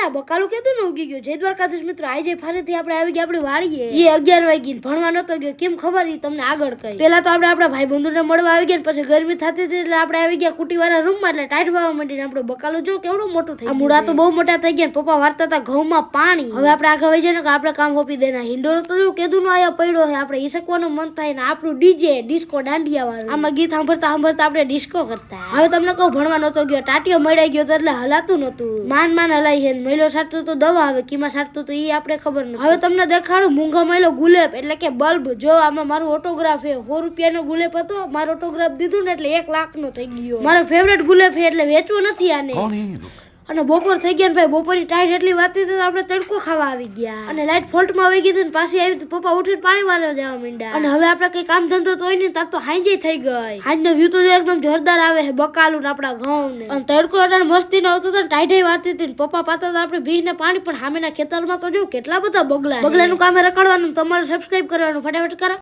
આ બકાલું કેતું ને ઉગી ગયું. જય દ્વારકાધીશ મિત્રો, આજે ફરીથી આપણે આવી ગયા આપણી વાડીએ. એ 11 વાગી ભણવા નતો ગયો. કેમ ખબર ઈ તમને આગળ કહી. પેલા તો આપણે આપણા ભાઈ બંધુને મળવા આવી ગયા, પછી ગરમી થતી હતી એટલે આપણે આવી ગયા કુટીવાળા રૂમમાં. એટલે ટાઈટ વાવા માંડીને આપણું બકાલું જો કેવડું મોટું થઈ ગયું. મૂળા તો બહુ મોટા થઈ ગયા. પપ્પા વારતા હતા ઘઉંમાં પાણી. હવે આપણે આગળ વહી જઈએ ને આપણે કામ હોપી દેના. હિંડોરો તો જો કેદું નો આયા પડ્યો છે. આપણે ઈસકવાનું મન થાય ને આપણું ડીજે ડિસ્કો દાંડિયા વાળું. આમાં ગીત સાંભળતા આપણે ડિસ્કો કરતા. હવે તમને કહું ભણવા નતો ગયો, ટાટીઓ મળી ગયો એટલે હલાતું નતું. માન હલાઈ છે. મહિલો સાટતું તો દવા આવે, કીમાં સાટતું તો ઈ આપણે ખબર નથી. હવે તમને દેખાડું મૂંગા મહિલો ગુલેબ એટલે કે બલ્બ. જો આમાં મારું ઓટોગ્રાફ છે. 100 રૂપિયાનો ગુલેબ હતો. મારો ઓટોગ્રાફ દીધું ને એટલે 1 લાખ નો થઈ ગયો. મારો ફેવરેટ ગુલેબ છે એટલે વેચવું નથી આને. અને બપોર થઈ ગયા ને ભાઈ, બપોરની ટાઈટ એટલી વાતી તો આપણે તડકો ખાવા આવી ગયા. અને લાઈટ ફોલ્ટમાં આવી ગઈ હતી ને પાછી આવી તો પપ્પા ઉઠીને પાણી વાળવા જવા માંડ્યા. અને હવે આપણે કઈ કામ ધંધો તો હોય ને તાર તો હાંજે થઈ ગઈ. હાંજનો વ્યૂ તો એકદમ જોરદાર આવે છે, બકાલું ને આપણા ઘઉં ને. અને તડકો એટલે મસ્તી નો આવતો હતો ને ટાઈટ વાતી હતી ને પપ્પા પાતા હતા આપણે ભીને પાણી. પણ સામેના ખેતરમાં તો જો કેટલા બધા બગલા. બગલાનું કામે રખડવાનું, તમારે સબસ્ક્રાઇબ કરવાનું, ફટાફટ કરો.